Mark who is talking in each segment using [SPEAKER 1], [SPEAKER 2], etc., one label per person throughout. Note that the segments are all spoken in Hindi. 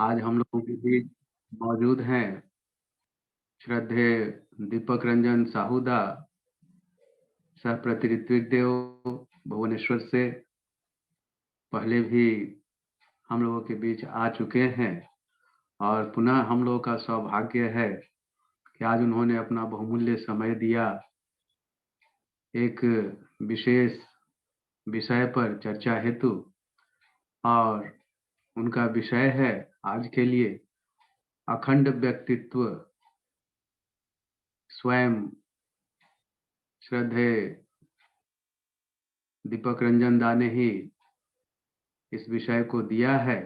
[SPEAKER 1] आज हम लोगों के बीच मौजूद हैं श्रद्धेय दीपक रंजन साहूदा, सह प्रतिनिधित्व भुवनेश्वर से पहले भी हम लोगों के बीच आ चुके हैं और पुनः हम लोगों का सौभाग्य है कि आज उन्होंने अपना बहुमूल्य समय दिया एक विशेष विषय पर चर्चा हेतु। और उनका विषय है आज के लिए अखंड व्यक्तित्व। स्वयं श्रद्धेय दीपक रंजन दा ने ही इस विषय को दिया है।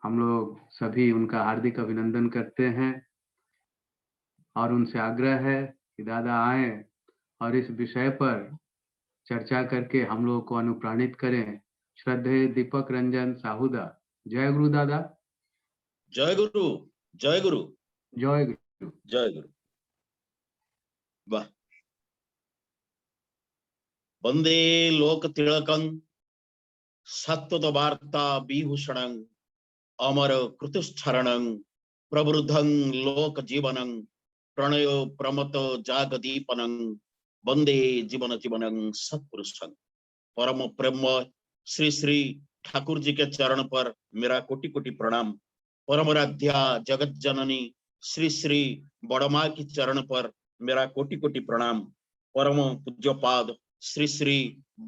[SPEAKER 1] हम लोग सभी उनका हार्दिक अभिनंदन करते हैं और उनसे आग्रह है कि दादा आए और इस विषय पर चर्चा करके हम लोगों को अनुप्राणित करें। श्रद्धेय दीपक रंजन साहूदा। जय गुरु दादा।
[SPEAKER 2] जय गुरु, जय गुरु,
[SPEAKER 1] जय गुरु,
[SPEAKER 2] जय गुरु। वाह। वंदे लोक तिलकं सत्वत वार्ता विभूषणं अमर कृतुश्चरणं प्रवृद्धं लोक जीवनं प्रणयो प्रमत जागदीपनं वंदे जीवन जीवनं सत्पुरुषं। परम प्रेम श्री श्री ठाकुर जी के चरण पर मेरा कोटि कोटि प्रणाम। परमराध्या जगत जननी श्री श्री बड़मा की चरण पर मेरा कोटि कोटि प्रणाम। परम पूज्यपाद श्री श्री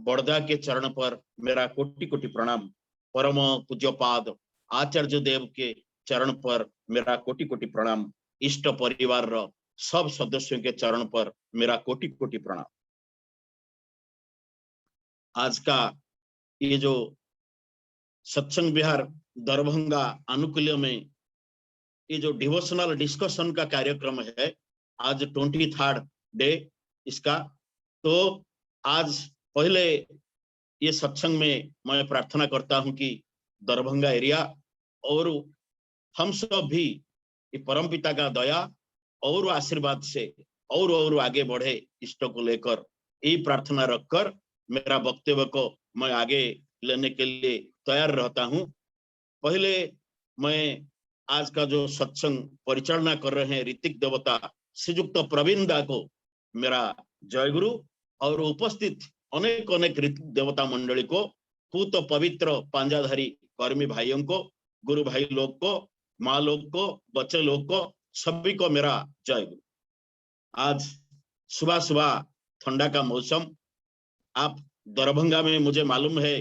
[SPEAKER 2] बड़दा के चरण पर मेरा कोटि कोटि प्रणाम। परम पूज्यपाद आचार्य देव के चरण पर मेरा कोटि कोटि प्रणाम। इष्ट परिवार रो सब सदस्यों के चरण पर मेरा कोटि कोटि प्रणाम। आज का ये जो सत्संग विहार दरभंगा अनुकूल्य में ये जो डिवोशनल डिस्कशन का कार्यक्रम है, आज 23rd डे इसका। तो आज पहले ये सत्संग में मैं प्रार्थना करता हूं कि दरभंगा एरिया और हम सब भी ये परमपिता का दया और आशीर्वाद से और आगे बढ़े इष्ट को लेकर, यही प्रार्थना रखकर मेरा वक्तव्य को मैं आगे लेने के लिए तैयार रहता हूं। पहले मैं आज का जो सत्संग परिचालना कर रहे हैं ऋतिक देवता श्रीयुक्त प्रवीण दा को मेरा जय गुरु और उपस्थित अनेक अनेक ऋतिक देवता मंडली को, पूत पवित्र पांजाधारी कर्मी भाइयों को, गुरु भाई लोग को, माँ लोग को, बच्चे लोग को, सभी को मेरा जय गुरु। आज सुबह सुबह ठंडा का मौसम, आप दरभंगा में मुझे मालूम है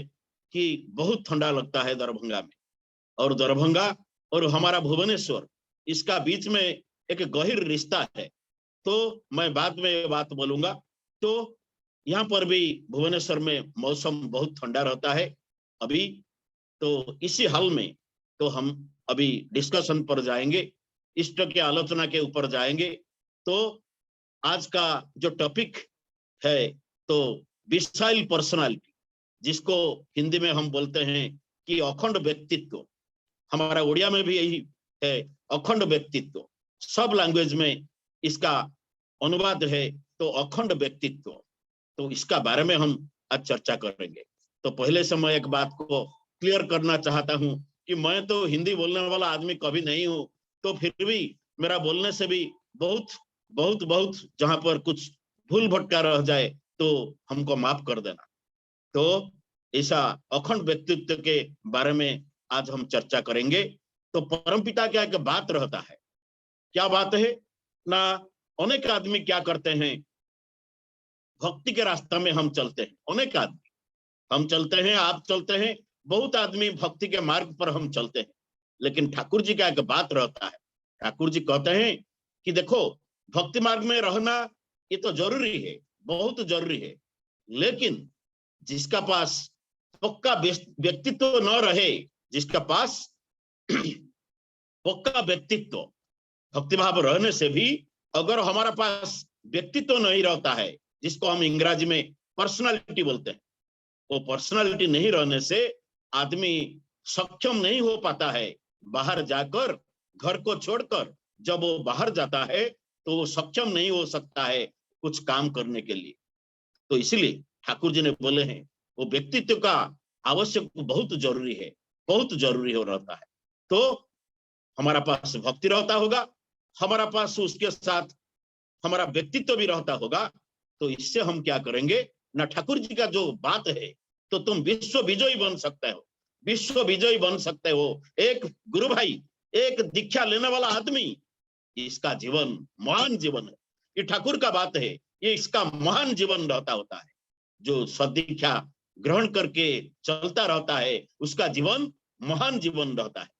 [SPEAKER 2] कि बहुत ठंडा लगता है दरभंगा में, और दरभंगा और हमारा भुवनेश्वर इसका बीच में एक गहिर रिश्ता है। तो मैं बाद में बात बोलूंगा। तो यहाँ पर भी भुवनेश्वर में मौसम बहुत ठंडा रहता है अभी। तो इसी हाल में तो हम अभी डिस्कशन पर जाएंगे, इष्ट के आलोचना के ऊपर जाएंगे। तो आज का जो टॉपिक है तो विशाल पर्सनालिटी, जिसको हिंदी में हम बोलते हैं कि अखंड व्यक्तित्व, हमारा उड़िया में भी यही है अखंड व्यक्तित्व, सब लैंग्वेज में इसका अनुवाद है तो अखंड व्यक्तित्व। तो इसका बारे में हम आज चर्चा करेंगे। तो पहले से मैं एक बात को क्लियर करना चाहता हूं कि मैं तो हिंदी बोलने वाला आदमी कभी नहीं हूं, तो फिर भी मेरा बोलने से भी बहुत बहुत बहुत जहां पर कुछ भूल भटका रह जाए तो हमको माफ कर देना। तो ऐसा अखंड व्यक्तित्व के बारे में आज हम चर्चा करेंगे। तो परमपिता क्या एक बात रहता है, क्या बात है ना, अनेक आदमी क्या करते हैं, भक्ति के रास्ते में हम चलते हैं, अनेक आदमी हम चलते हैं, आप चलते हैं, बहुत आदमी भक्ति के मार्ग पर हम चलते हैं। लेकिन ठाकुर जी का एक बात रहता है, ठाकुर जी कहते हैं कि देखो भक्ति मार्ग में रहना ये तो जरूरी है, बहुत जरूरी है, लेकिन जिसका पास पक्का व्यक्तित्व न रहे, जिसका पास पक्का व्यक्तित्व भक्तिभाव रहने से भी अगर हमारा पास व्यक्तित्व नहीं रहता है, जिसको हम अंग्रेजी में पर्सनालिटी बोलते हैं, वो पर्सनालिटी नहीं रहने से आदमी सक्षम नहीं हो पाता है बाहर जाकर, घर को छोड़कर जब वो बाहर जाता है तो वो सक्षम नहीं हो सकता है कुछ काम करने के लिए। तो इसलिए ठाकुर जी ने बोले हैं वो व्यक्तित्व का आवश्यक बहुत जरूरी है। बहुत जरूरी हो रहता है। तो हमारा पास भक्ति रहता होगा, हमारा पास उसके साथ हमारा व्यक्तित्व भी रहता होगा, तो इससे हम क्या करेंगे ना, ठाकुर जी का जो बात है, तो तुम विश्व विजयी बन सकते हो, विश्व विजयी बन सकते हो। एक गुरु भाई, एक दीक्षा लेने वाला आदमी, इसका जीवन महान जीवन है। ये ठाकुर का बात है, ये इसका महान जीवन रहता होता है। जो सदीक्षा ग्रहण करके चलता रहता है, उसका जीवन महान जीवन रहता है।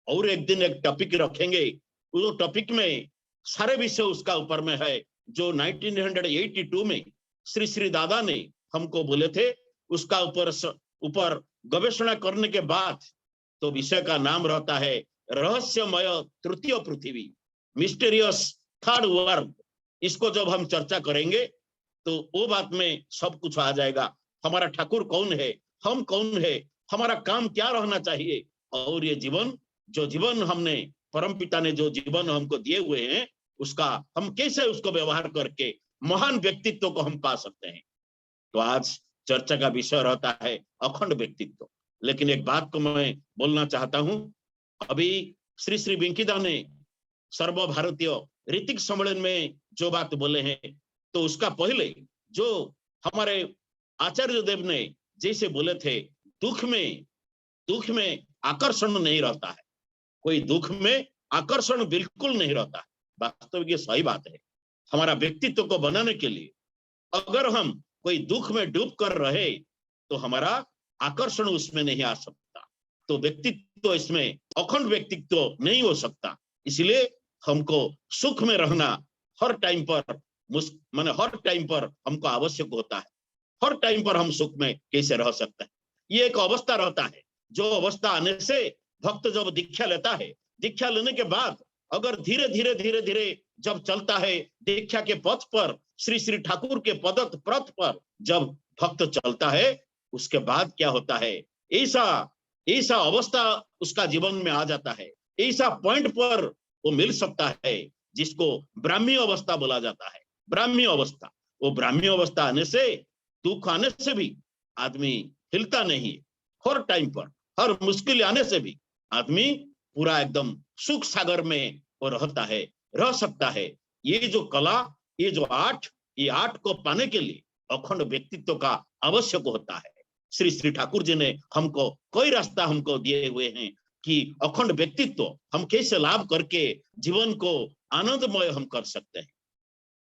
[SPEAKER 2] और एक दिन एक टॉपिक रखेंगे, उस टॉपिक में सारे विषय उसका ऊपर में है, जो 1982 में श्री श्री दादा ने हमको बोले थे। उसका ऊपर गवेषणा करने के बाद तो विषय का नाम रहता है रहस्यमय तृतीय पृथ्वी, मिस्टीरियस थर्ड वर्ल्ड। इसको जब हम चर्चा करेंगे तो वो बात में सब कुछ आ जाएगा। हमारा ठाकुर कौन है, हम कौन है, हमारा काम क्या रहना चाहिए, और ये जीवन, जो जीवन हमने, परम पिता ने जो जीवन हमको दिए हुए हैं, उसका हम कैसे उसको व्यवहार करके महान व्यक्तित्व को हम पा सकते हैं। तो आज चर्चा का विषय रहता है अखंड व्यक्तित्व। लेकिन एक बात को मैं बोलना चाहता हूं, अभी श्री श्री वेंकीदा ने सर्वभारतीय ऋतिक सम्मेलन में जो बात बोले हैं, तो उसका पहले जो हमारे आचार्य देव ने जैसे बोले थे, दुख में आकर्षण नहीं रहता है, कोई दुख में आकर्षण बिल्कुल नहीं रहता है। वास्तविक ये सही बात है। हमारा व्यक्तित्व को बनाने के लिए अगर हम कोई दुख में डूब कर रहे, तो हमारा आकर्षण उसमें नहीं आ सकता, तो व्यक्तित्व इसमें अखंड व्यक्तित्व नहीं हो सकता। इसलिए हमको सुख में रहना हर टाइम पर, माने हर टाइम पर हमको आवश्यक होता है। हर टाइम पर हम सुख में कैसे रह सकते हैं, ये एक अवस्था रहता है। जो अवस्था आने से भक्त जब दीक्षा लेता है, दीक्षा लेने के बाद अगर धीरे धीरे जब चलता है दीक्षा के पथ पर, श्री श्री ठाकुर के पथ पर जब भक्त चलता है, उसके बाद क्या होता है, ऐसा अवस्था उसका जीवन में आ जाता है, ऐसा पॉइंट पर वो मिल सकता है जिसको ब्राह्मी अवस्था बोला जाता है। ब्राह्मी अवस्था, वो ब्राह्मी अवस्था आने से, दुख आने से भी आदमी हिलता नहीं। हर टाइम पर, हर मुश्किल आने से भी आदमी पूरा एकदम सुख सागर में वो रहता है, रह सकता है। ये जो कला, ये जो आर्ट को पाने के लिए अखंड व्यक्तित्व का आवश्यक होता है। श्री श्री ठाकुर जी ने हमको कोई रास्ता हमको दिए हुए हैं कि अखंड व्यक्तित्व हम कैसे लाभ करके जीवन को आनंदमय हम कर सकते हैं।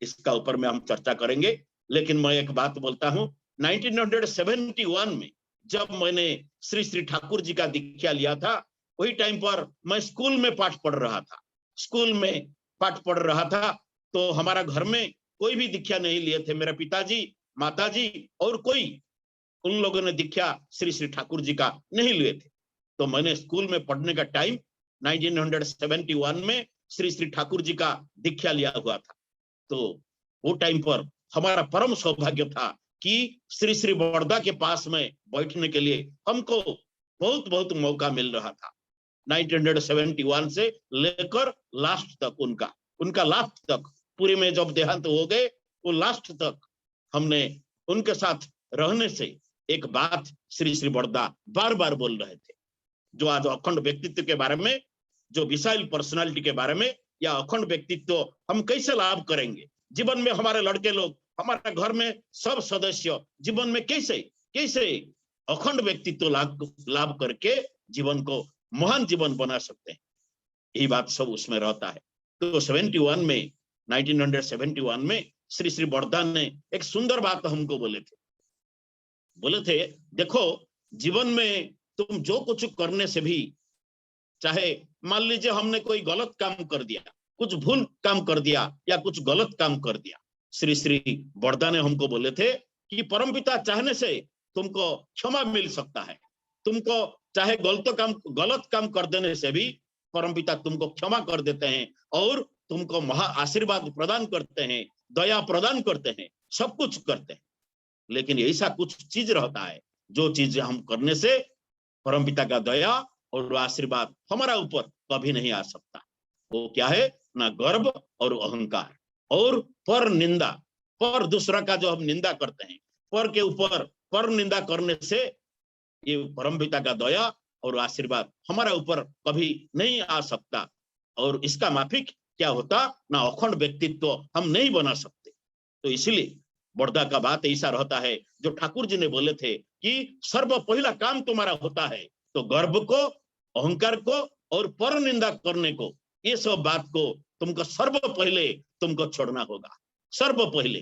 [SPEAKER 2] इसका ऊपर में हम चर्चा करेंगे। लेकिन मैं एक बात बोलता हूं, 1971 में जब मैंने श्री श्री ठाकुर जी का दीक्षा लिया था, वही टाइम पर मैं स्कूल में पाठ पढ़ रहा था। तो हमारा घर में कोई भी दीक्षा नहीं लिए थे, मेरे पिताजी, माताजी और कोई, उन लोगों ने दीक्षा श्री श्री ठाकुर जी का नहीं लिए थे। तो मैंने स्कूल में पढ़ने का टाइम 1971 में श्री श्री ठाकुर जी का दीक्षा लिया हुआ था। तो वो टाइम पर हमारा परम सौभाग्य था कि श्री श्री बड़दा के पास में बैठने के लिए हमको बहुत मौका मिल रहा था। 1971 से लेकर लास्ट तक, उनका लास्ट तक, पूरे में जब देहांत हो गए, वो लास्ट तक हमने उनके साथ रहने से एक बात श्री श्री बड़दा बार बार बोल रहे थे, जो आज अखंड व्यक्तित्व के बारे में, जो विशाल पर्सनालिटी के बारे में, या अखंड व्यक्तित्व हम कैसे लाभ करेंगे जीवन में। हमारे लड़के लोग, हमारे घर में सब सदस्य जीवन में कैसे अखंड व्यक्तित्व लाभ करके जीवन को महान जीवन बना सकते हैं, यही बात सब उसमें रहता है। तो 1971 में श्री श्री बड़दा ने एक सुंदर बात हमको बोले थे, देखो जीवन में तुम जो कुछ करने से भी, चाहे मान लीजिए हमने कोई गलत काम कर दिया, कुछ भूल काम कर दिया या कुछ गलत काम कर दिया, श्री श्री बड़दा ने हमको बोले थे कि परमपिता चाहने से तुमको क्षमा मिल सकता है। तुमको चाहे गलत काम कर देने से भी परमपिता तुमको क्षमा कर देते हैं और तुमको महा आशीर्वाद प्रदान करते हैं, दया प्रदान करते हैं, सब कुछ करते हैं। लेकिन ऐसा कुछ चीज रहता है, जो चीज हम करने से परमपिता का दया और आशीर्वाद हमारा ऊपर कभी नहीं आ सकता। वो क्या है ना, गर्व और अहंकार और पर निंदा, पर दूसरा का जो हम निंदा करते हैं, पर के ऊपर पर निंदा करने से ये परमपिता का दया और आशीर्वाद हमारा ऊपर कभी नहीं आ सकता। और इसका माफिक क्या होता ना, अखंड व्यक्तित्व हम नहीं बना सकते। तो इसलिए बड़दा का बात ऐसा रहता है जो ठाकुर जी ने बोले थे कि सर्व पहला काम तुम्हारा होता है तो गर्व को, अहंकार को और पर निंदा करने को, ये सब बात को तुमको सर्व पहले तुमको छोड़ना होगा। सर्व पहले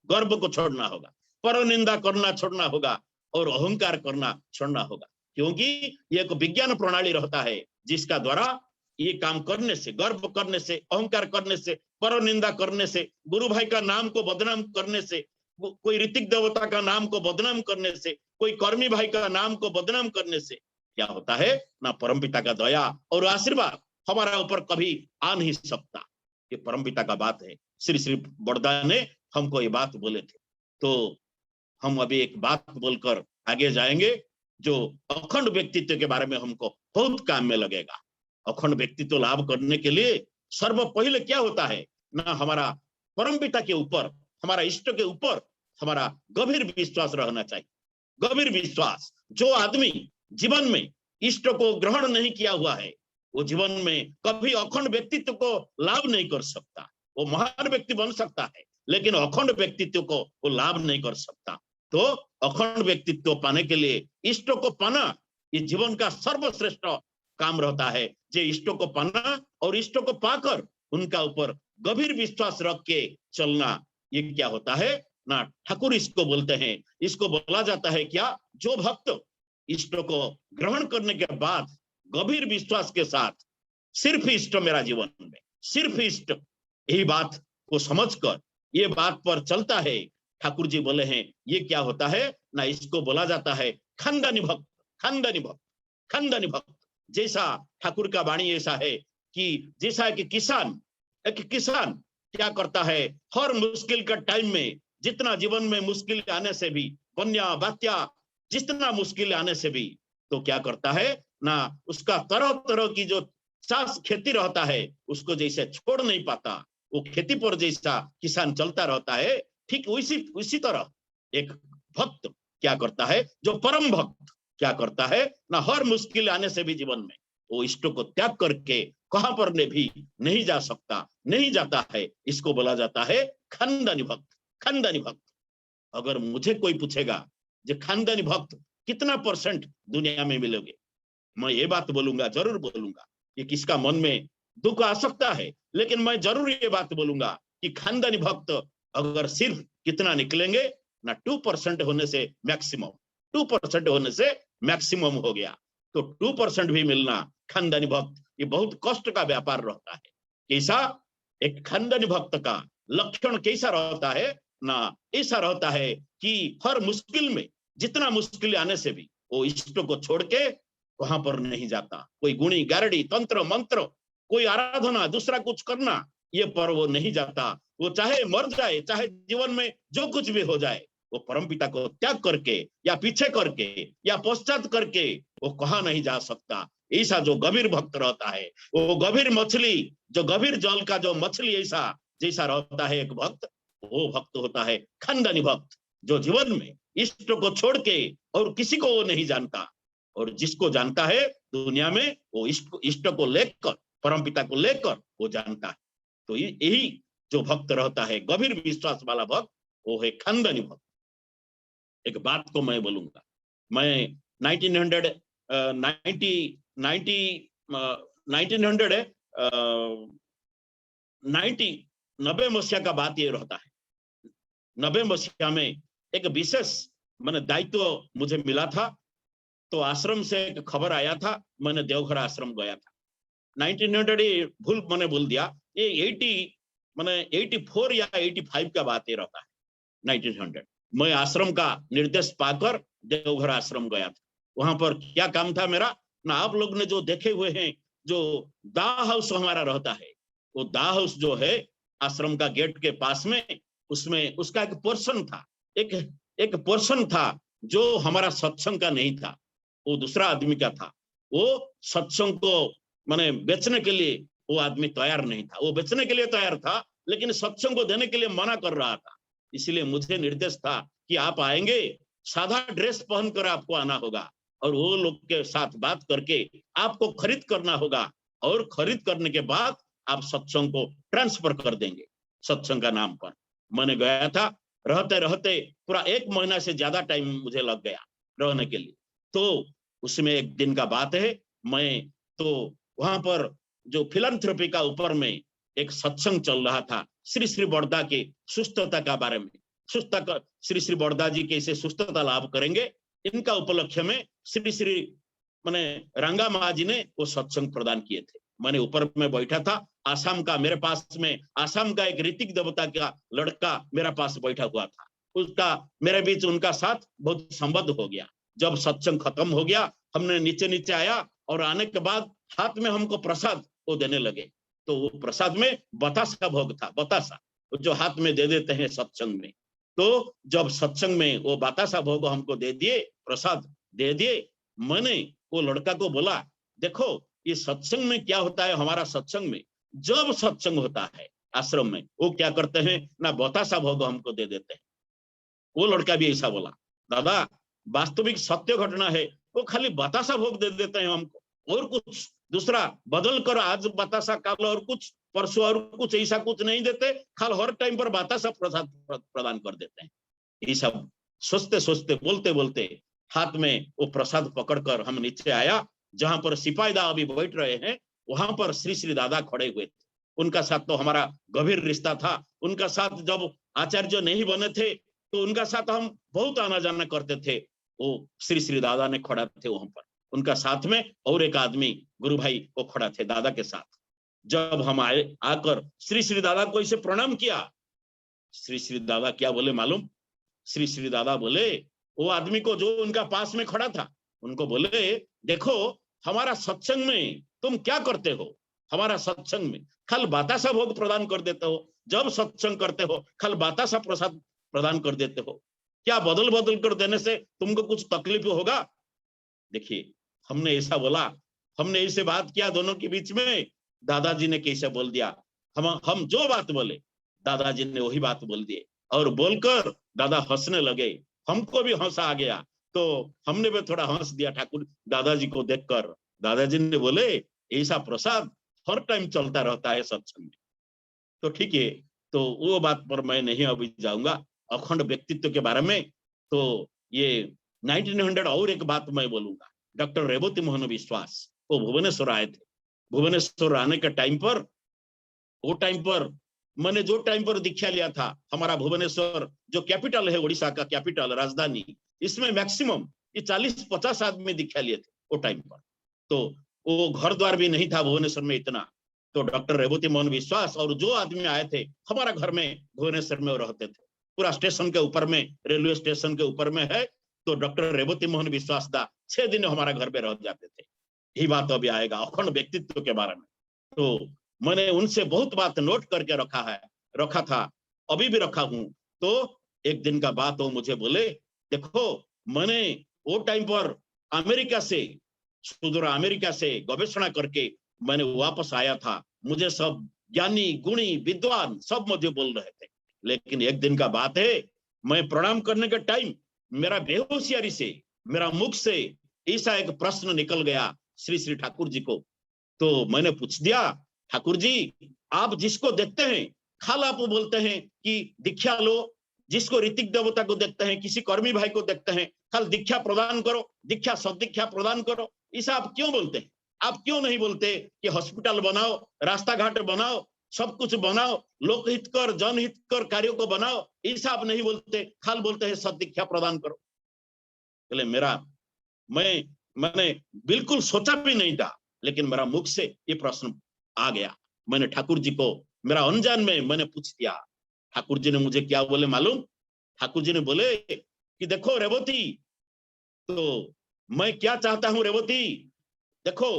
[SPEAKER 2] गर्व को छोड़ना होगा, पर निंदा करना छोड़ना होगा और अहंकार करना छोड़ना होगा। क्योंकि ये एक विज्ञान प्रणाली रहता है जिसका द्वारा ये काम करने से, गर्व करने से, अहंकार करने से, पर निंदा करने से, गुरु भाई का नाम को बदनाम करने से, कोई ऋतिक देवता का नाम को बदनाम करने से, कोई कर्मी भाई का नाम को बदनाम करने से क्या होता है ना, परमपिता का दया और आशीर्वाद हमारा ऊपर कभी आ नहीं सकता। ये परमपिता का बात है। श्री श्री बड़दा ने हमको ये बात बोले थे। तो हम अभी एक बात बोलकर आगे जाएंगे जो अखंड व्यक्तित्व के बारे में हमको बहुत काम में लगेगा। अखंड व्यक्तित्व लाभ करने के लिए सर्व पहले क्या होता है ना, हमारा परमपिता के ऊपर, हमारा इष्ट के ऊपर हमारा गंभीर विश्वास रहना चाहिए। गंभीर विश्वास। जो आदमी जीवन में इष्ट को ग्रहण नहीं किया हुआ है वो जीवन में कभी अखंड व्यक्तित्व को लाभ नहीं कर सकता। वो महान व्यक्ति बन सकता है लेकिन अखंड व्यक्तित्व को वो लाभ नहीं कर सकता। तो अखंड व्यक्तित्व पाने के लिए इष्ट को पाना ये जीवन का सर्वश्रेष्ठ काम रहता है। जो इष्ट को पाना और इष्ट को पाकर उनका ऊपर गंभीर विश्वास रख के चलना, ये क्या होता है ना, ठाकुर इसको बोलते हैं। इसको बोला जाता है क्या, जो भक्त इष्ट को ग्रहण करने के बाद गंभीर विश्वास के साथ सिर्फ इष्ट मेरा जीवन में, सिर्फ इष्ट, यही बात को समझकर ये बात पर चलता है। ठाकुर जी बोले हैं ये क्या होता है ना, इसको बोला जाता है खानदानी भक्त। खानदानी भक्त, खानदानी भक्त। जैसा ठाकुर का वाणी ऐसा है कि जैसा कि एक किसान क्या करता है, हर मुश्किल का टाइम में, जितना जीवन में मुश्किल आने से भी, बन्या बात्या जितना मुश्किल आने से भी, तो क्या करता है ना, उसका तरह तरह की जो चाष खेती रहता है उसको जैसे छोड़ नहीं पाता, वो खेती पर जैसा किसान चलता रहता है, ठीक उसी तरह एक भक्त क्या करता है, जो परम भक्त क्या करता है ना, हर मुश्किल आने से भी जीवन में वो इष्ट को त्याग करके कहां पर भी नहीं जा सकता, नहीं जाता है। इसको बोला जाता है खानदानी भक्त। खानदानी भक्त। अगर मुझे कोई पूछेगा जो खानदानी भक्त कितना % दुनिया में मिलोगे, मैं ये बात बोलूंगा, जरूर बोलूंगा कि किसका मन में दुख आ सकता है, लेकिन मैं जरूर ये बात बोलूंगा कि खानदानी भक्त अगर सिर्फ कितना निकलेंगे ना, 2% होने से मैक्सिमम, 2% होने से मैक्सिमम हो गया। तो 2% भी मिलना खानदानी भक्त ये बहुत कष्ट का व्यापार रहता है। कैसा एक खानदानी भक्त का लक्षण कैसा रहता है ना, ऐसा रहता है कि हर मुश्किल में, जितना मुश्किल आने से भी वो इष्ट को छोड़ के वहां पर नहीं जाता। कोई गुणी गारड़ी तंत्र मंत्र, कोई आराधना, दूसरा कुछ करना, ये पर वो नहीं जाता। वो चाहे मर जाए, चाहे जीवन में जो कुछ भी हो जाए, वो परमपिता को त्याग करके या पीछे करके या पश्चात करके वो कहा नहीं जा सकता। ऐसा जो गंभीर भक्त रहता है, वो गंभीर मछली, जो गंभीर जल का जो मछली ऐसा जैसा रहता है एक भक्त, वो भक्त होता है खानदानी भक्त, जो जीवन में इष्ट को छोड़ के और किसी को वो नहीं जानता, और जिसको जानता है दुनिया में वो इष्ट को लेकर, परमपिता को लेकर वो जानता है। तो यही जो भक्त रहता है गंभीर विश्वास वाला भक्त, वो है खानदानी भक्त। एक बात को मैं बोलूंगा, मैं 90 मसीहा का बात ये रहता है। 90 मसीहा में एक विशेष मैंने दायित्व मुझे मिला था। तो आश्रम से एक खबर आया था, मैंने देवघर आश्रम गया था। 1900 भूल मैंने बोल दिया, ये 84 या 85 का बात ये रहता है। 1900 मैं आश्रम का निर्देश पाकर देवघर आश्रम गया था। वहां पर क्या काम था मेरा ना, आप लोग ने जो देखे हुए हैं, जो दा हाउस हमारा रहता है, वो दा हाउस जो है आश्रम का गेट के पास में, उसमें उसका एक पोर्शन था, एक पोर्शन था जो हमारा सत्संग का नहीं था, वो दूसरा आदमी का था। वो सत्संग को माने बेचने के लिए वो आदमी तैयार नहीं था। वो बेचने के लिए तैयार था लेकिन सत्संग को देने के लिए मना कर रहा था। इसलिए मुझे निर्देश था कि आप आएंगे, सादा ड्रेस पहनकर आपको आना होगा और वो लोग के साथ बात करके आपको खरीद करना होगा, और खरीद करने के बाद आप सत्संग को ट्रांसफर कर देंगे सत्संग का नाम पर। मैंने गया था, रहते रहते पूरा 1 महीना से ज्यादा टाइम मुझे लग गया रहने के लिए। तो उसमें एक दिन का बात है, मैं तो वहां पर जो फिलैंथ्रोपी का ऊपर में एक सत्संग चल रहा था, श्री श्री बड़दा के सुस्थता का बारे में। सुस्थता का श्री श्री बड़दा जी कैसे सुस्थता लाभ करेंगे, इनका उपलक्ष्य में श्री श्री मैंने रंगा माँ जी ने वो सत्संग प्रदान किए थे। मैंने ऊपर में बैठा था, आसाम का मेरे पास में आसाम का एक ऋतिक देवता का लड़का मेरा पास बैठा हुआ था। उसका मेरे बीच उनका साथ बहुत संबद्ध हो गया। जब सत्संग खत्म हो गया, हमने नीचे नीचे आया, और आने के बाद हाथ में हमको प्रसाद वो देने लगे। तो वो प्रसाद में बतासा भोग था, बतासा जो हाथ में दे देते हैं सत्संग में। तो जब सत्संग में वो बतासा भोग हमको दे दिए, प्रसाद दे दिए, मैंने वो लड़का को बोला, देखो ये सत्संग में क्या होता है, हमारा सत्संग में जब सत्संग होता है आश्रम में, वो क्या करते हैं ना, बतासा भोग हमको दे देते हैं। वो लड़का भी ऐसा बोला, दादा वास्तविक सत्य घटना है, वो खाली बतासा भोग दे देते हैं हमको, और कुछ दूसरा बदल कर आज बतासा काल और कुछ परसों और कुछ ऐसा कुछ नहीं देते, खाली हर टाइम पर बतासा प्रसाद प्रदान कर देते हैं। ये सब सोचते सोचते बोलते बोलते हाथ में वो प्रसाद पकड़कर हम नीचे आया, जहां पर सिपाहीदा अभी बैठ रहे हैं, वहां पर श्री श्री दादा खड़े हुए थे। उनका साथ तो हमारा गंभीर रिश्ता था। उनका साथ जब आचार्य नहीं बने थे तो उनका साथ हम बहुत आना जाना करते थे। वो श्री श्री दादा ने खड़ा थे वहां पर, उनका साथ में और एक आदमी गुरु भाई वो खड़ा थे दादा के साथ। जब हम आए, आकर श्री श्री दादा को इसे प्रणाम किया, श्री श्री दादा क्या बोले मालूम? श्री श्री दादा बोले, वो आदमी को जो उनका पास में खड़ा था, उनको बोले, देखो हमारा सत्संग में तुम क्या करते हो, हमारा सत्संग में खाली बतासा भोग प्रदान कर देते हो, जब सत्संग करते हो खाली बतासा प्रसाद प्रदान कर देते हो, क्या बदल बदल कर देने से तुमको कुछ तकलीफ होगा? देखिए हमने ऐसा बोला, हमने ऐसे बात किया दोनों के बीच में, दादाजी ने कैसे बोल दिया, हम जो बात बोले दादाजी ने वही बात बोल दिए, और बोलकर दादा हंसने लगे। हमको भी हंस आ गया, तो हमने भी थोड़ा हंस दिया ठाकुर दादाजी को देखकर। दादाजी ने बोले, ऐसा प्रसाद हर टाइम चलता रहता है सत्संग में। तो ठीक है, तो वो बात पर मैं नहीं अभी जाऊंगा। अखंड व्यक्तित्व के बारे में तो ये 1900 और एक बात मैं बोलूंगा। डॉक्टर रेवती मोहन विश्वास वो भुवनेश्वर आए थे। भुवनेश्वर आने के टाइम पर, वो टाइम पर मैंने जो टाइम पर दीक्षा लिया था, हमारा भुवनेश्वर जो कैपिटल है, उड़ीसा का कैपिटल राजधानी, इसमें मैक्सिमम ये 40-50 आदमी दीक्षा लिए थे वो टाइम पर। तो वो घर द्वार भी नहीं था भुवनेश्वर में इतना। तो डॉक्टर रेवती मोहन विश्वास और जो आदमी आए थे हमारा घर में भुवनेश्वर में रहते थे, पूरा स्टेशन के ऊपर में, रेलवे स्टेशन के ऊपर में है। तो डॉक्टर रेवती मोहन विश्वास दा 6 दिन हमारा घर पे रह जाते थे। यही बात अभी आएगा अखंड व्यक्तित्व के बारे में। तो मैंने उनसे बहुत बात नोट करके रखा था, अभी भी रखा हूं। तो एक दिन का बात हो, मुझे बोले, देखो मैंने वो टाइम पर अमेरिका से, सुदूर अमेरिका से गवेषणा करके मैंने वापस आया था। मुझे सब ज्ञानी गुणी विद्वान सब मुझे बोल रहे थे, लेकिन एक दिन का बात है, मैं प्रणाम करने के टाइम मेरा बेहोशियारी से, मेरा मुख से ऐसा एक प्रश्न निकल गया श्री श्री ठाकुर जी को। तो मैंने पूछ दिया, ठाकुर जी आप जिसको देखते हैं खाल आप बोलते हैं कि दीक्षा लो, जिसको ऋतिक देवता को देखते हैं, किसी कर्मी भाई को देखते हैं, खाल दीक्षा प्रदान करो, दीक्षा सदीक्षा प्रदान करो, ऐसा आप क्यों बोलते हैं? आप क्यों नहीं बोलते कि हॉस्पिटल बनाओ, रास्ता घाट बनाओ, सब कुछ बनाओ, लोकहित कर जनहित कर कार्यों को बनाओ, ऐसा आप नहीं बोलते, खाल बोलते हैं सदीक्षा प्रदान करो। बोले मैंने बिल्कुल सोचा भी नहीं था, लेकिन मेरा मुख से ये प्रश्न आ गया। मैंने ठाकुर जी को मेरा अनजान में मैंने पूछ दिया। ठाकुर जी ने मुझे क्या बोले मालूम? ठाकुर जी ने बोले कि देखो रेवती, तो मैं क्या चाहता हूं रेवती, देखो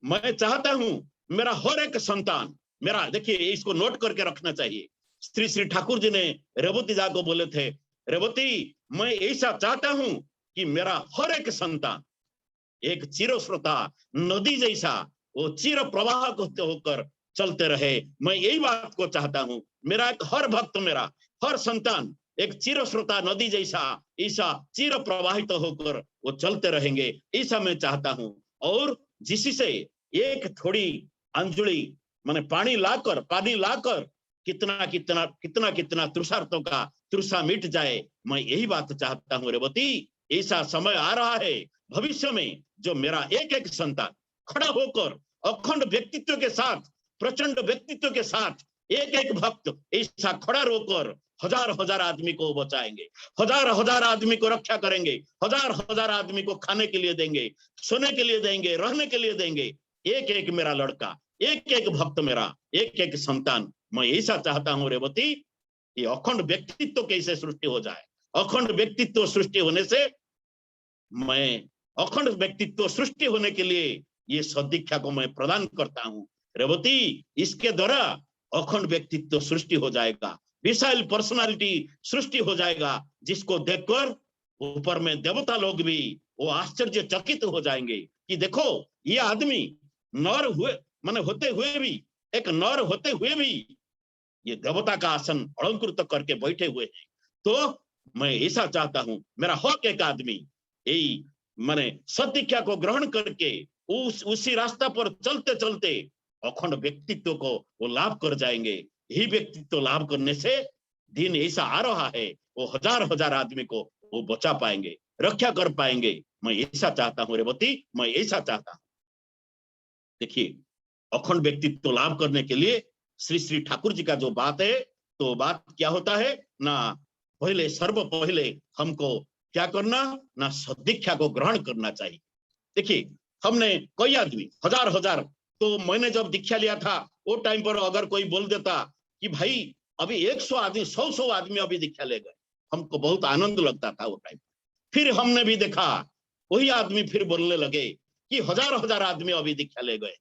[SPEAKER 2] मैं चाहता हूं मेरा हर एक संतान मेरा, देखिए इसको नोट करके रखना चाहिए। श्री श्री ठाकुर जी ने रेवती जा को बोले थे, रेवती मैं ऐसा चाहता हूं कि मेरा हर एक संतान एक चिरस्रोता नदी जैसा वो चिर प्रवाह होकर चलते रहे। मैं यही बात को चाहता हूं, मेरा एक हर भक्त, मेरा हर संतान एक चिर स्रोता नदी जैसा ऐसा चिर प्रवाहित होकर वो चलते रहेंगे, ऐसा मैं चाहता हूं। और जिससे एक थोड़ी अंजुली माने पानी लाकर कितना कितना कितना कितना तृषार्तों का तृषा मिट जाए, मैं यही बात चाहता हूं रेवती। ऐसा समय आ रहा है भविष्य में जो मेरा एक एक संतान खड़ा होकर अखंड व्यक्तित्व के साथ, प्रचंड व्यक्तित्व के साथ, एक एक भक्त ऐसा खड़ा रोकर हजार हजार आदमी को बचाएंगे, हजार हजार आदमी को रक्षा करेंगे, हजार हजार आदमी को खाने के लिए देंगे, सोने के लिए देंगे, रहने के लिए देंगे। एक एक मेरा लड़का, एक एक भक्त मेरा, एक एक संतान, मैं ऐसा चाहता हूं रेवती। ये अखंड व्यक्तित्व कैसे सृष्टि हो जाए। अखंड व्यक्तित्व सृष्टि होने से मैं अखंड व्यक्तित्व सृष्टि होने के लिए ये सदीक्षा को मैं प्रदान करता हूं रेवती। इसके द्वारा अखंड व्यक्तित्व सृष्टि हो जाएगा, विशाल पर्सनालिटी सृष्टि हो जाएगा, जिसको देखकर ऊपर में देवता लोग भी वो आश्चर्यचकित हो जाएंगे कि देखो ये आदमी नर हुए माने होते हुए भी, एक नर होते हुए भी ये देवता का आसन अलंकृत करके बैठे हुए हैं। तो मैं ऐसा चाहता हूं मेरा हक एक आदमी यही माने सदीक्षा को ग्रहण करके उसी रास्ता पर चलते चलते अखंड व्यक्तित्व को वो लाभ कर जाएंगे। यही व्यक्तित्व लाभ करने से दिन ऐसा आ रहा है वो हजार हजार आदमी को वो बचा पाएंगे, रक्षा कर पाएंगे। मैं ऐसा चाहता हूं रेवती, मैं ऐसा चाहता हूं। देखिए अखंड व्यक्तित्व लाभ करने के लिए श्री श्री ठाकुर जी का जो बात है, तो बात क्या होता है ना, पहले सर्व पहले हमको क्या करना ना, सदीक्षा को ग्रहण करना चाहिए। देखिए हमने कई आदमी हजार हजार, तो मैंने जब दीक्षा लिया था वो टाइम पर अगर कोई बोल देता कि भाई अभी 100 आदमी 100 आदमी अभी दीक्षा ले गए, हमको बहुत आनंद लगता था वो टाइम। फिर हमने भी देखा वही आदमी फिर बोलने लगे कि हजार हजार आदमी अभी दीक्षा ले गए,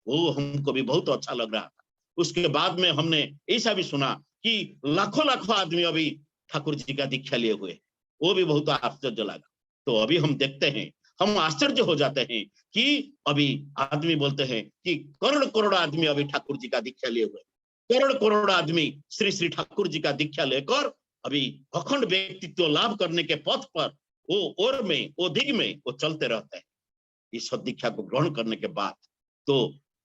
[SPEAKER 2] वो हमको भी बहुत अच्छा लग रहा था। उसके बाद में हमने ऐसा भी सुना कि लाखों लाखों आदमी अभी ठाकुर जी का दीक्षा लिए हुए, वो भी बहुत आश्चर्य लगा। तो अभी हम देखते हैं, हम आश्चर्य हो जाते हैं कि अभी आदमी बोलते हैं कि करोड़ करोड़ आदमी अभी ठाकुर जी का दीक्षा लिए हुए, करोड़ करोड़ आदमी श्री श्री ठाकुर जी का दीक्षा लेकर अभी अखंड व्यक्तित्व लाभ करने के पथ पर वो ओर में वो दिग में वो चलते रहते हैं इस सदीक्षा को ग्रहण करने के बाद। तो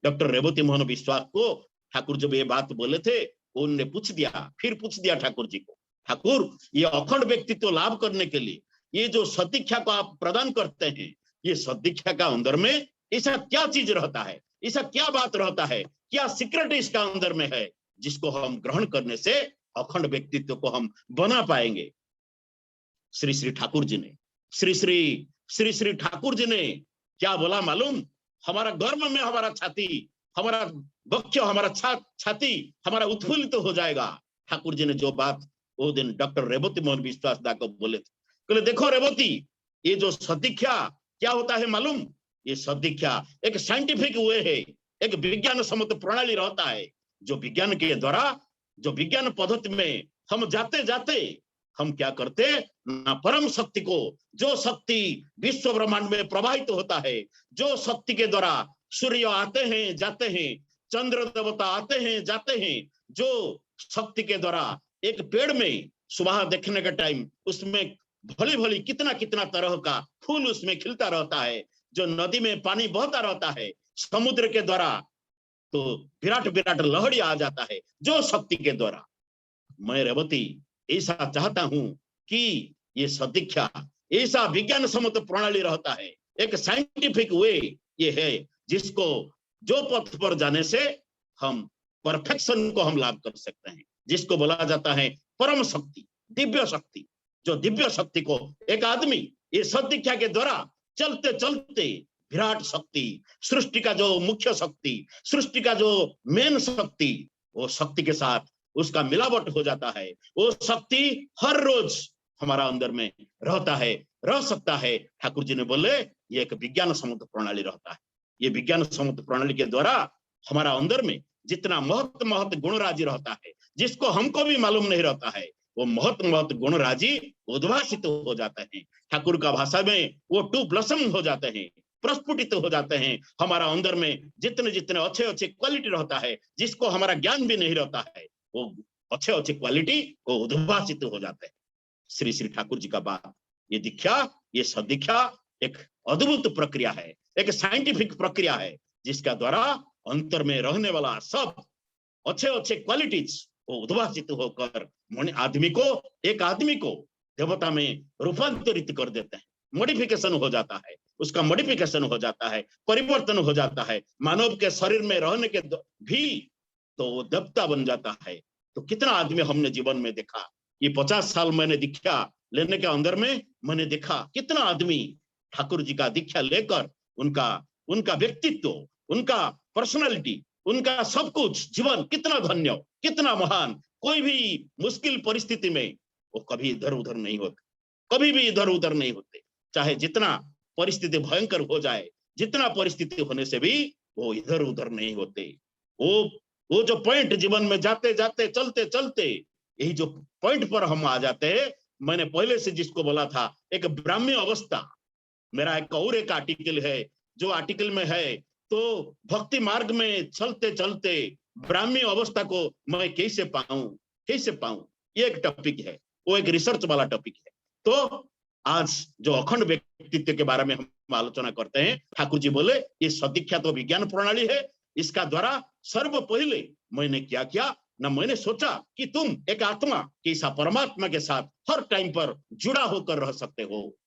[SPEAKER 2] डॉक्टर रेवती मोहन विश्वास को ठाकुर जब ये बात बोले थे, उन्होंने पूछ दिया, फिर पूछ दिया ठाकुर जी को, ठाकुर ये अखंड व्यक्तित्व लाभ करने के लिए ये जो सदीक्षा को आप प्रदान करते हैं, ये सदीक्षा का अंदर में ऐसा क्या चीज रहता है, ऐसा क्या बात रहता है, क्या सीक्रेट इसका अंदर में है जिसको हम ग्रहण करने से अखंड व्यक्तित्व को हम बना पाएंगे। श्री श्री ठाकुर जी ने श्री श्री ठाकुर जी ने क्या बोला मालूम, हमारा गर्व में हमारा छाती, हमारा वक्ष, हमारा छाती हमारा उत्फुल्लित हो जाएगा। ठाकुर जी ने जो बात वो दिन डॉक्टर रेवती मोहन विश्वास दा को बोले थे, बोले देखो रेवती, ये जो सदीक्षा क्या होता है मालूम, ये सदीक्षा एक साइंटिफिक वे है, एक विज्ञान सम्मत प्रणाली रहता है, जो विज्ञान के द्वारा, जो विज्ञान पद्धति में हम जाते जाते हम क्या करते ना, परम शक्ति को, जो शक्ति विश्व ब्रह्मांड में प्रवाहित होता है, जो शक्ति के द्वारा सूर्य आते हैं जाते हैं, चंद्र देवता आते हैं जाते हैं, जो शक्ति के द्वारा एक पेड़ में सुबह देखने का टाइम उसमें भली भली कितना कितना तरह का फूल उसमें खिलता रहता है, जो नदी में पानी बहता रहता है, समुद्र के द्वारा तो विराट विराट लहड़ी आ जाता है, जो शक्ति के द्वारा। मैं रेवती ऐसा चाहता हूं कि ये सदीक्षा ऐसा विज्ञान सम्मत प्रणाली रहता है, एक साइंटिफिक वे ये है, जिसको जो पथ पर जाने से हम परफेक्शन को हम लाभ कर सकते हैं, जिसको बोला जाता है परम शक्ति, दिव्य शक्ति। जो दिव्य शक्ति को एक आदमी ये सदीक्षा के द्वारा चलते चलते विराट शक्ति, सृष्टि का जो मुख्य शक्ति, सृष्टि का जो मेन शक्ति, वो शक्ति के साथ उसका मिलावट हो जाता है। वो शक्ति हर रोज हमारा अंदर में रहता है, रह सकता है। ठाकुर जी ने बोले ये एक विज्ञान सम्मत प्रणाली रहता है। ये विज्ञान सम्मत प्रणाली के द्वारा हमारा अंदर में जितना महत महत गुणराजी रहता है, जिसको हमको भी मालूम नहीं रहता है, वो महत महत गुणराजी उद्भासित हो जाते हैं। ठाकुर का भाषा में वो टू ब्लसम हो जाते हैं, प्रस्फुटित हो जाते हैं। हमारा अंदर में जितने जितने अच्छे अच्छे क्वालिटी रहता है, जिसको हमारा ज्ञान भी नहीं रहता है, वो अच्छे अच्छे क्वालिटी वो उद्भासित हो जाते हैं। श्री श्री ठाकुर जी का बात, ये दीक्षा, ये सदीक्षा एक अद्भुत प्रक्रिया है, एक साइंटिफिक प्रक्रिया है, जिसका द्वारा अंतर में रहने वाला सब अच्छे अच्छे क्वालिटीज वो उद्भासित होकर एक आदमी को देवता में रूपांतरित कर देते हैं। मॉडिफिकेशन हो जाता है, उसका मॉडिफिकेशन हो जाता है, परिवर्तन हो जाता है। मानव के शरीर में रहने के भी तो वो देवता बन जाता है। तो कितना आदमी हमने जीवन में देखा, ये 50 साल मैंने दीक्षा लेने के अंदर में मैंने देखा कितना आदमी ठाकुर जी का दीक्षा लेकर उनका उनका व्यक्तित्व, उनका पर्सनालिटी, उनका सब कुछ जीवन कितना धन्य, कितना महान। कोई भी मुश्किल परिस्थिति में वो कभी इधर उधर नहीं होते, कभी भी इधर उधर नहीं होते। चाहे जितना परिस्थिति भयंकर हो जाए, जितना परिस्थिति होने से भी वो इधर उधर नहीं होते। वो जो पॉइंट जीवन में जाते जाते चलते चलते यही जो पॉइंट पर हम आ जाते हैं, मैंने पहले से जिसको बोला था, एक ब्राह्म्य अवस्था। मेरा एक आर्टिकल है, जो आर्टिकल में है तो भक्ति मार्ग में चलते चलते ब्राह्मी अवस्था को मैं कैसे पाऊं, ये एक टॉपिक है, वो एक रिसर्च वाला टॉपिक है। तो आज जो अखंड व्यक्तित्व के बारे में हम आलोचना करते हैं, ठाकुर जी बोले ये सदीक्षा तो विज्ञान प्रणाली है, इसका द्वारा सर्व पहले मैंने क्या किया ना, मैंने सोचा कि तुम एक आत्मा के ऐसा परमात्मा के साथ हर टाइम पर जुड़ा होकर रह सकते हो,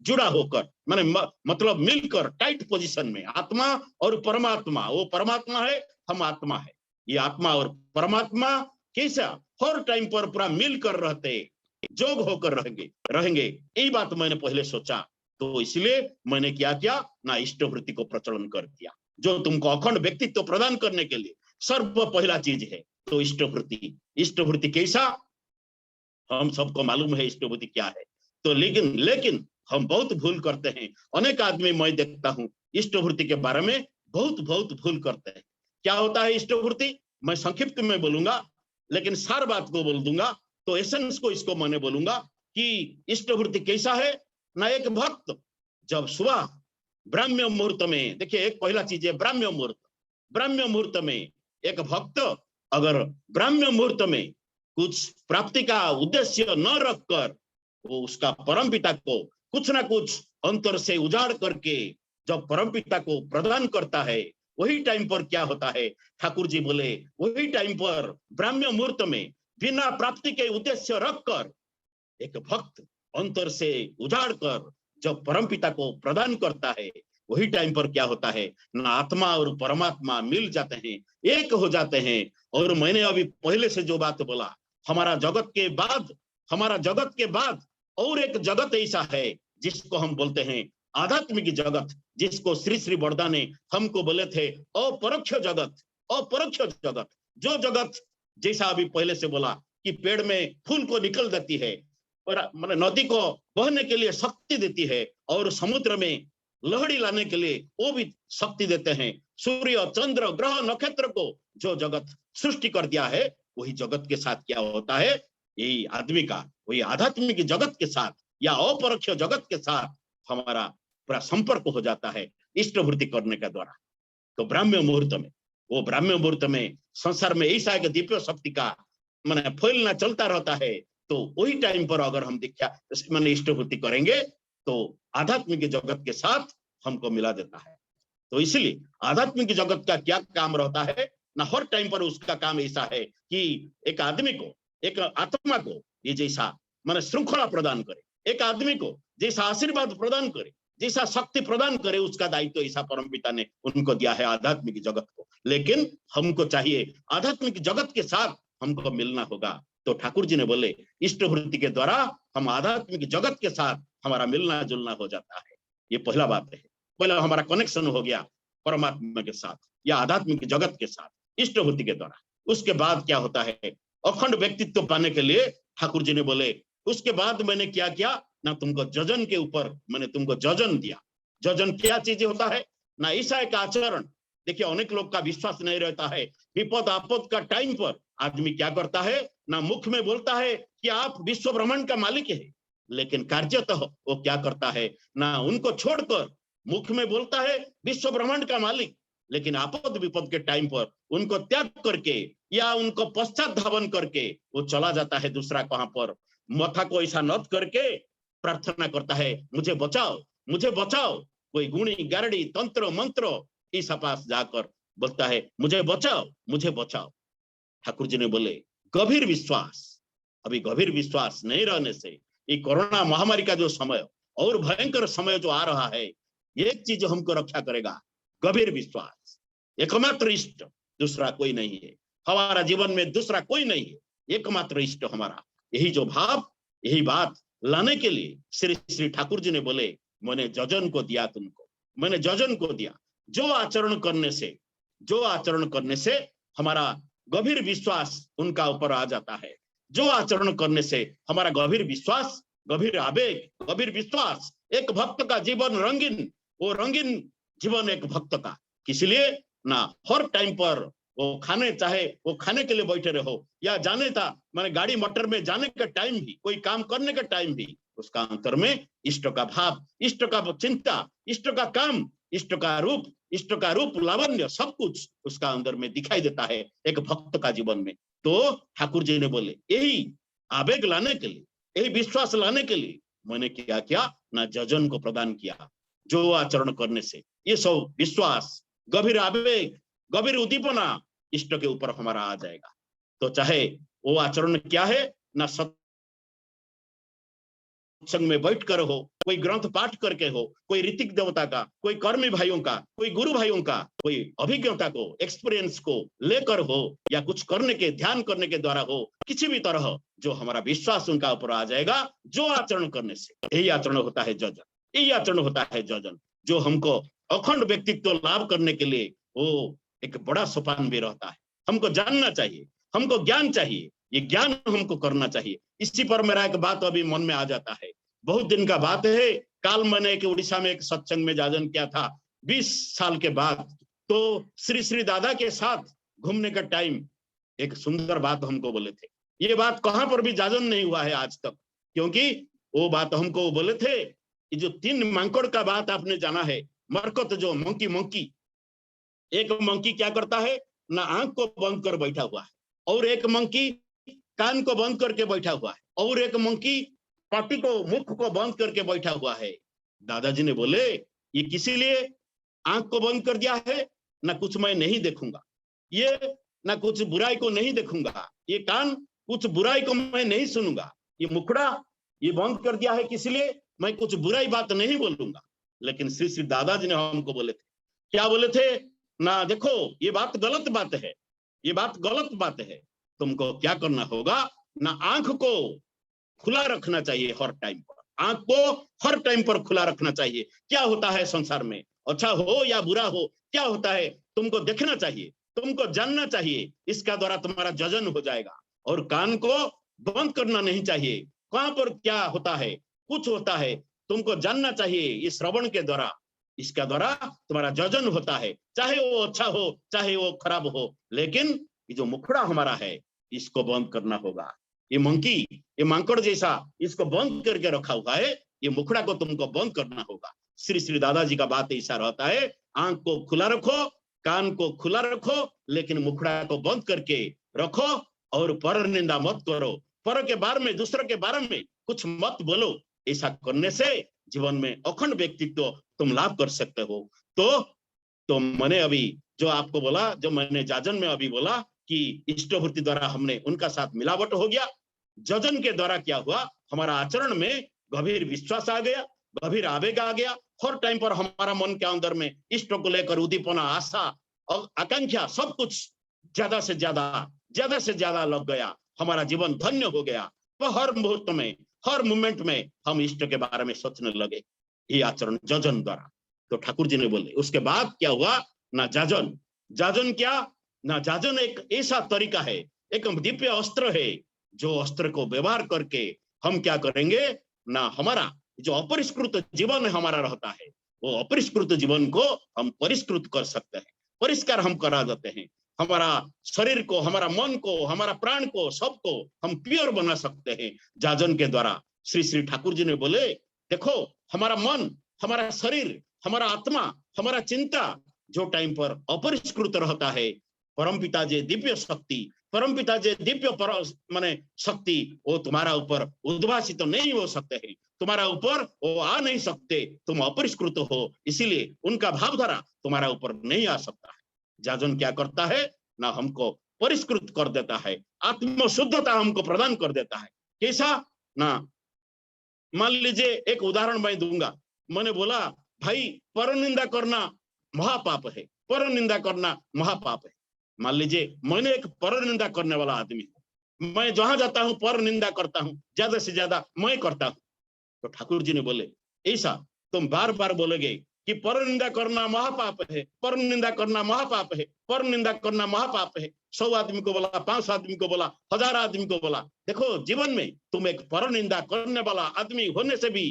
[SPEAKER 2] जुड़ा होकर माने मतलब मिलकर टाइट पोजीशन में। आत्मा और परमात्मा, वो परमात्मा है, हम आत्मा है। ये आत्मा और परमात्मा कैसा हर टाइम पर पूरा मिलकर रहते, जोग होकर रहेंगे, यही बात मैंने पहले सोचा। तो इसलिए मैंने क्या किया ना, इष्टवृत्ति को प्रचलन कर दिया, जो तुमको अखंड व्यक्तित्व प्रदान करने के लिए सर्व पहला चीज है। तो इष्टवृत्ति कैसा, हम सबको मालूम है इष्टवृत्ति क्या है। तो लेकिन हम बहुत भूल करते हैं। अनेक आदमी मैं देखता हूं इष्टवृत्ति के बारे में बहुत भूल करते हैं। क्या होता है इष्टवृत्ति, मैं संक्षिप्त में बोलूंगा, लेकिन सार बात को बोल दूंगा। तो एसेंस को इसको मैंने बोलूंगा कि इष्टवृत्ति कैसा है ना, एक भक्त जब सुबह ब्राह्म्य मुहूर्त में, देखिए एक पहला चीज है ब्राह्म्य मुहूर्त में एक भक्त अगर ब्राह्म्य मुहूर्त में कुछ प्राप्ति का उद्देश्य न रखकर वो उसका परमपिता को कुछ ना कुछ अंतर से उजाड़ करके जब परमपिता को प्रदान करता है, वही टाइम पर क्या होता है, ठाकुर जी बोले वही टाइम पर ब्राह्म्य मुहूर्त में बिना प्राप्ति के उद्देश्य रखकर एक भक्त अंतर से उजाड़ कर जब परमपिता को प्रदान करता है, वही टाइम पर क्या होता है ना, आत्मा और परमात्मा मिल जाते हैं, एक हो जाते हैं। और मैंने अभी पहले से जो बात बोला, हमारा जगत के बाद और एक जगत ऐसा है जिसको हम बोलते हैं आध्यात्मिक जगत, जिसको श्री श्री बरदा ने हमको बोले थे अपरोक्ष जगत। जो जगत जैसा अभी पहले से बोला कि पेड़ में फूल को निकल देती है, और नदी को बहने के लिए शक्ति देती है, और समुद्र में लहड़ी लाने के लिए वो भी शक्ति देते हैं। सूर्य चंद्र ग्रह नक्षत्र को जो जगत सृष्टि कर दिया है, वही जगत के साथ क्या होता है, यही आदमी का वही आध्यात्मिक जगत के साथ या अपरोक्ष जगत के साथ हमारा पूरा संपर्क हो जाता है इष्टवृत्ति करने के द्वारा। तो ब्राह्म्य मुहूर्त में संसार में ऐसा एक दिव्य शक्ति का माने फैलना चलता रहता है। तो वही टाइम पर अगर हम दीक्षा माने इष्टवृत्ति करेंगे तो आध्यात्मिक जगत के साथ हमको मिला देता है। तो इसलिए आध्यात्मिक जगत का क्या काम रहता है ना, हर टाइम पर उसका काम ऐसा है कि एक आदमी को, एक आत्मा को ये जैसा माने श्रृंखला प्रदान करे, एक आदमी को जैसा आशीर्वाद प्रदान करे, जैसा शक्ति प्रदान करे, उसका दायित्व ऐसा परमपिता ने उनको दिया है आध्यात्मिक जगत को। लेकिन हमको चाहिए आध्यात्मिक जगत के साथ हमको मिलना होगा। तो ठाकुर जी ने बोले इष्टवृत्ति के द्वारा हम आध्यात्मिक जगत के साथ हमारा मिलना जुलना हो जाता है। ये पहला बात है, पहला हमारा कनेक्शन हो गया परमात्मा के साथ या आध्यात्मिक जगत के साथ इष्टवृत्ति के द्वारा। उसके बाद क्या होता है, अखंड व्यक्तित्व पाने के लिए ठाकुर जी ने बोले उसके बाद मैंने क्या किया ना, तुमको जजन के ऊपर मैंने तुमको जजन दिया। जजन क्या चीज होता है ना, ऐसा एक आचरण। देखिए अनेक लोग का विश्वास नहीं रहता है, विपद आपद का टाइम पर आदमी क्या करता है ना, मुख में बोलता है कि आप विश्व ब्रह्मांड का मालिक है, लेकिन कार्यतः वो क्या करता है ना, उनको छोड़कर मुख में बोलता है विश्व ब्रह्मांड का मालिक, लेकिन आपद विपद के टाइम पर उनको त्याग करके या उनको पश्चात धावन करके वो चला जाता है दूसरा कहां पर, माथा को ऐसा नत करके प्रार्थना करता है, मुझे बचाओ, मुझे बचाओ। कोई गुणी गारड़ी तंत्र मंत्र ईसा पास जाकर बोलता है, मुझे बचाओ, मुझे बचाओ। ठाकुर जी ने बोले गंभीर विश्वास, अभी गंभीर विश्वास नहीं रहने से ये कोरोना महामारी का जो समय और भयंकर समय जो आ रहा है, एक चीज हमको रक्षा करेगा, गंभीर विश्वास। एकमात्र इष्ट दूसरा कोई नहीं है, हमारा जीवन में दूसरा कोई नहीं है, एकमात्र इष्ट हमारा। यही जो भाव, यही बात लाने के लिए श्री श्री ठाकुर जी ने बोले, मैंने जजन को दिया तुमको, मैंने जजन को दिया। जो आचरण करने से हमारा गंभीर विश्वास उनका ऊपर आ जाता है, जो आचरण करने से हमारा गंभीर विश्वास, गंभीर आवेग, गंभीर विश्वास। एक भक्त का जीवन रंगीन, वो रंगीन जीवन एक भक्त का। इसलिए ना हर टाइम पर वो खाने, चाहे वो खाने के लिए बैठे रहो या जाने था मैंने गाड़ी मोटर में जाने का टाइम भी, कोई काम करने का टाइम भी, उसका अंतर में इष्ट का भाव, इष्ट का चिंता, इष्ट का काम, इष्ट का रूप लावण्य सब कुछ उसका अंदर में दिखाई देता है एक भक्त का जीवन में। तो ठाकुर जी ने बोले यही आवेग लाने के लिए, यही विश्वास लाने के लिए मैंने क्या किया ना, जजन को प्रदान किया। जो आचरण करने से ये सब विश्वास, गंभीर आवेग, गंभीर उद्दीपना इष्ट के ऊपर हमारा आ जाएगा। तो चाहे वो आचरण क्या है ना, सत्संग में बैठ कर हो, कोई ग्रंथ पाठ करके हो, कोई ऋतिक देवता का, कोई कर्मी भाइयों का, कोई गुरु भाइयों का, कोई अभिज्ञता को, एक्सपीरियंस को लेकर हो, या कुछ करने के, ध्यान करने के द्वारा हो, किसी भी तरह जो हमारा विश्वास उनका ऊपर आ जाएगा, जो आचरण करने से, यही आचरण होता है जजन, यही आचरण होता है जजन, जो हमको अखंड व्यक्तित्व लाभ करने के लिए वो एक बड़ा सोपान भी रहता है। हमको जानना चाहिए, हमको ज्ञान चाहिए, ये ज्ञान हमको करना चाहिए। इसी पर मेरा एक बात अभी मन में आ जाता है, बहुत दिन का बात है। काल मैंने एक उड़ीसा में एक सत्संग में जाजन किया था 20 साल के बाद। तो श्री श्री दादा के साथ घूमने का टाइम एक सुंदर बात हमको बोले थे। ये बात कहां पर भी जाजन नहीं हुआ है आज तक, क्योंकि वो बात हमको बोले थे, ये जो 3 मांकड़ का बात आपने जाना है, मरकत जो मंकी, एक मंकी क्या करता है ना, आंख को बंद कर बैठा हुआ है, और एक मंकी कान को बंद करके बैठा हुआ है, और एक मंकी पाटी को, मुख को बंद करके बैठा हुआ है। दादाजी ने बोले ये किसी लिए आंख को बंद कर दिया है ना, कुछ मैं नहीं देखूंगा, ये ना कुछ बुराई को नहीं देखूंगा, ये कान कुछ बुराई को मैं नहीं सुनूंगा, ये मुखड़ा ये बंद कर दिया है किसी लिए, मैं कुछ बुराई बात नहीं बोलूंगा। लेकिन श्री श्री दादाजी ने हमको बोले थे, क्या बोले थे ना, देखो ये बात गलत बात है, ये बात गलत बात है, तुमको क्या करना होगा ना, आंख को खुला रखना चाहिए हर टाइम पर, आंख को हर टाइम पर खुला रखना चाहिए। क्या होता है संसार में, अच्छा हो या बुरा हो, क्या होता है तुमको देखना चाहिए, तुमको जानना चाहिए, इसका द्वारा तुम्हारा जजन हो जाएगा। और कान को बंद करना नहीं चाहिए, कहां पर क्या होता है, कुछ होता है, तुमको जानना चाहिए, इस श्रवण के द्वारा, इसका द्वारा तुम्हारा जजन होता है, चाहे वो अच्छा हो चाहे वो खराब हो। लेकिन ये जो मुखड़ा हमारा है इसको बंद करना होगा। ये मंकी, ये मांकड़ जैसा इसको बंद करके रखा हुआ है, ये मुखड़ा को तुमको बंद करना होगा। श्री श्री दादाजी का बात ऐसा रहता है, आंख को खुला रखो, कान को खुला रखो, लेकिन मुखड़ा को बंद करके रखो, और पर निंदा मत करो, पर के बारे में, दूसरों के बारे में कुछ मत बोलो। ऐसा करने से जीवन में अखंड व्यक्तित्व तुम लाभ कर सकते हो। तो मैंने अभी जो आपको बोला, जो मैंने जाजन में अभी बोला कि इष्टभूति द्वारा हमने उनका साथ मिलावट हो गया, जजन के द्वारा क्या हुआ, हमारा आचरण में गंभीर विश्वास आ गया, गंभीर आवेग आ गया। हर टाइम पर हमारा मन के अंदर में इष्ट को लेकर उद्दीपना, आशा और आकांक्षा सब कुछ ज्यादा से ज्यादा लग गया, हमारा जीवन धन्य हो गया। तो हर मुहूर्त में, हर मोमेंट में हम इष्ट के बारे में सोचने लगे, ये आचरण जजन द्वारा। तो ठाकुर जी ने बोले उसके बाद क्या हुआ ना, जाजन क्या ना, जाजन एक ऐसा तरीका है, एक दिव्य अस्त्र है, जो अस्त्र को व्यवहार करके हम क्या करेंगे ना, हमारा जो अपरिष्कृत जीवन हमारा रहता है, वो अपरिष्कृत जीवन को हम परिष्कृत कर सकते हैं, परिष्कार हम करा देते हैं। हमारा शरीर को, हमारा मन को, हमारा प्राण को, सबको हम प्योर बना सकते हैं जाजन के द्वारा। श्री श्री ठाकुर जी ने बोले देखो, हमारा मन, हमारा शरीर, हमारा आत्मा, हमारा चिंता, जो टाइम पर अपरिष्कृत रहता है, परमपिता जे दिव्य शक्ति, परमपिता जे दिव्य पर माने शक्ति, वो तुम्हारा ऊपर उद्भासित तो नहीं हो सकते हैं, तुम्हारा ऊपर वो आ नहीं सकते, तुम अपरिष्कृत हो, इसीलिए उनका भावधारा तुम्हारा ऊपर नहीं आ सकता है। जाजन क्या करता है ना, हमको परिष्कृत कर देता है, आत्म शुद्धता हमको प्रदान कर देता है। कैसा ना, मान लीजिए एक उदाहरण मैं दूंगा। मैंने बोला भाई पर निंदा करना महापाप है, पर निंदा करना महापाप है। मान लीजिए मैंने एक पर निंदा करने वाला आदमी हूं, मैं जहां जाता हूं पर निंदा करता हूं, ज्यादा से ज्यादा मैं करता हूं। तो ठाकुर जी ने बोले ऐसा तुम बार बार बोलोगे कि पर निंदा करना महापाप है, पर निंदा करना महापाप है, पर निंदा करना महापाप है। 100 आदमी को बोला, 500 आदमी को बोला, 1000 आदमी को बोला। देखो जीवन में तुम एक पर निंदा करने वाला आदमी होने से भी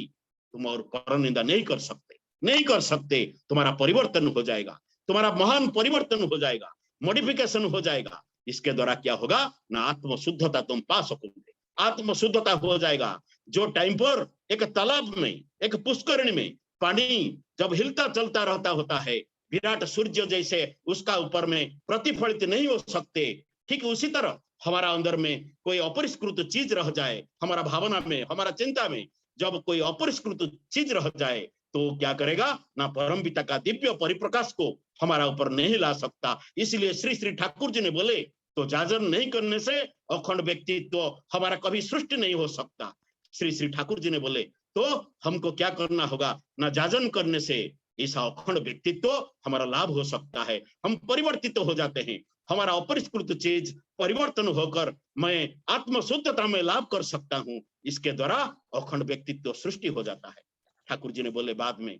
[SPEAKER 2] तुम और पर निंदा नहीं कर सकते, नहीं कर सकते। तुम्हारा परिवर्तन हो जाएगा, तुम्हारा महान परिवर्तन हो जाएगा, मॉडिफिकेशन हो जाएगा। इसके द्वारा क्या होगा ना, आत्म शुद्धता तुम पा सकोगे, आत्म शुद्धता हो जाएगा। जो टाइम पर एक तालाब में, एक पुष्करणी में पानी जब हिलता चलता रहता होता है, विराट सूर्य जैसे उसका ऊपर में प्रतिफलित नहीं हो सकते, ठीक उसी तरह हमारा अंदर में कोई अपरिष्कृत चीज रह जाए, हमारा भावना में, हमारा चिंता में जब कोई अपरिष्कृत चीज रह जाए, तो क्या करेगा ना, परमपिता का दिव्य परिप्रकाश को हमारा ऊपर नहीं ला सकता। इसलिए श्री श्री ठाकुर जी ने बोले तो जाजन नहीं करने से अखंड व्यक्तित्व हमारा कभी सृष्टि नहीं हो सकता। श्री श्री ठाकुर जी ने बोले तो हमको क्या करना होगा ना, जाजन करने से ऐसा अखंड व्यक्तित्व हमारा लाभ हो सकता है, हम परिवर्तित हो जाते हैं, हमारा अपरिष्कृत चीज परिवर्तन होकर मैं आत्म शुद्धता में लाभ कर सकता हूं। इसके द्वारा अखंड व्यक्तित्व सृष्टि हो जाता है। ठाकुर जी ने बोले बाद में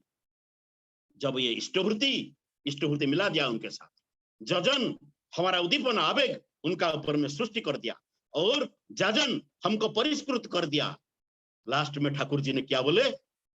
[SPEAKER 2] जब ये इष्टभूति मिला दिया उनके साथ, जजन हमारा उद्दीपन आवेग उनका ऊपर में सृष्टि कर दिया और जाजन हमको परिष्कृत कर दिया। लास्ट में ठाकुर जी ने क्या बोले,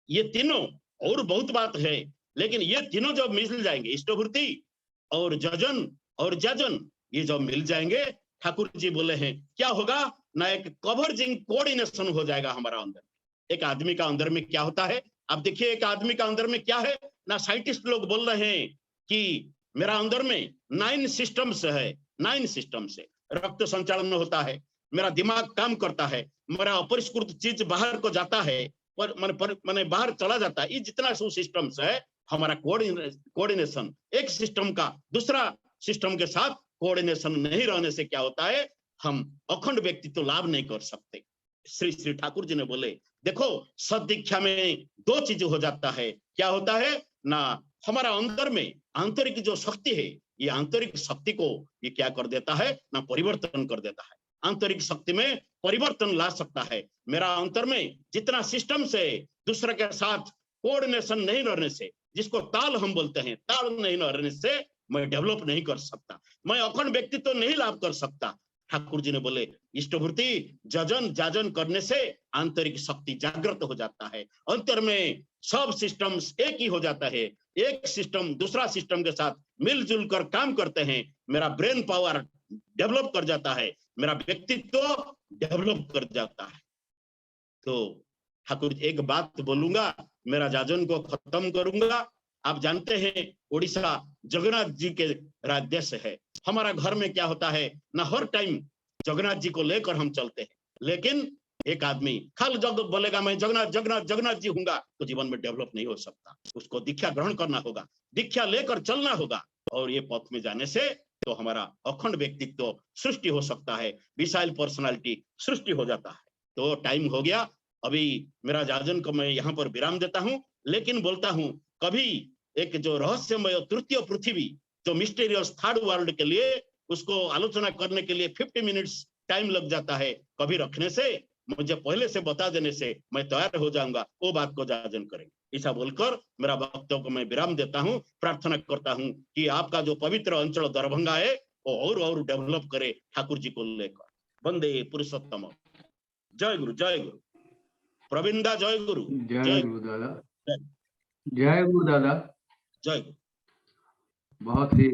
[SPEAKER 2] ये तीनों और बहुत बात है, लेकिन ये तीनों जब मिल जाएंगे, इष्टभूति और जजन और जाजन, ये जब मिल जाएंगे, ठाकुर जी बोले हैं क्या होगा ना, एक कवर्जिंग कोऑर्डिनेशन हो जाएगा हमारा अंदर। एक आदमी का अंदर में क्या होता है, अब देखिए एक आदमी का अंदर में क्या है ना, साइंटिस्ट लोग बोल रहे हैं कि मेरा अंदर में 9 सिस्टम्स है, 9 सिस्टम से रक्त संचालन होता है, मेरा दिमाग काम करता है, मेरा अपरिष्कृत चीज बाहर को जाता है, पर मैंने बाहर चला जाता है। ये जितना सिस्टम्स है हमारा कोऑर्डिनेशन, एक सिस्टम का दूसरा सिस्टम के साथ कोऑर्डिनेशन नहीं रहने से क्या होता है, हम अखंड व्यक्तित्व लाभ नहीं कर सकते। श्री श्री ठाकुर जी ने बोले देखो सदीक्षा में 2 चीज हो जाता है, क्या होता है ना, हमारा अंदर में आंतरिक जो शक्ति है, ये आंतरिक शक्ति को ये क्या कर देता है ना, परिवर्तन कर देता है, आंतरिक शक्ति में परिवर्तन ला सकता है। मेरा अंतर में जितना सिस्टम से दूसरे के साथ कोऑर्डिनेशन नहीं रहने से, जिसको ताल हम बोलते हैं, ताल नहीं रहने से मैं डेवलप नहीं कर सकता, मैं अखंड व्यक्तित्व तो नहीं लाभ कर सकता। ठाकुर जी ने बोले इष्टभूति जजन जाजन करने से आंतरिक शक्ति जागृत हो जाता है, अंतर में सब सिस्टम्स एक ही हो जाता है, एक सिस्टम दूसरा सिस्टम के साथ मिलजुल कर काम करते हैं, मेरा ब्रेन पावर डेवलप कर जाता है, मेरा व्यक्तित्व डेवलप कर जाता है। तो ठाकुर एक बात बोलूंगा, मेरा जाजन को खत्म करूंगा। आप जानते हैं उड़ीसा जगन्नाथ जी के राज्य से है, हमारा घर में क्या होता है ना, हर टाइम जगन्नाथ जी को लेकर हम चलते हैं, लेकिन एक आदमी खाली जब बोलेगा मैं जगन्नाथ जगन्नाथ जगन्नाथ जी हूंगा, तो जीवन में डेवलप नहीं हो सकता। उसको दीक्षा ग्रहण करना होगा, दीक्षा लेकर चलना होगा, और ये पथ में जाने से तो हमारा अखंड व्यक्तित्व सृष्टि हो सकता है, विशाल पर्सनालिटी सृष्टि हो जाता है। तो टाइम हो गया, अभी मेरा जाजन को मैं यहाँ पर विराम देता हूँ, लेकिन बोलता हूँ कभी एक जो रहस्यमय तृतीय पृथ्वी, जो मिस्टीरियस थर्ड वर्ल्ड के लिए उसको आलोचना करने के लिए 50 मिनट्स टाइम लग जाता है, कभी रखने से, मुझे पहले से बता देने से मैं तैयार हो जाऊंगा, वो बात को जाजन करेंगे। ऐसा बोलकर मेरा वक्तव्य को मैं विराम देता हूँ, प्रार्थना करता हूँ कि आपका जो पवित्र अंचल दरभंगा है वो और डेवलप करे ठाकुर जी को लेकर। वंदे पुरुषोत्तम। जय गुरु जय गुरु। प्रविंदा जय गुरु।
[SPEAKER 1] जय गुरु दादा, जय गुरु दादा।
[SPEAKER 2] जय गुरु।
[SPEAKER 1] बहुत ही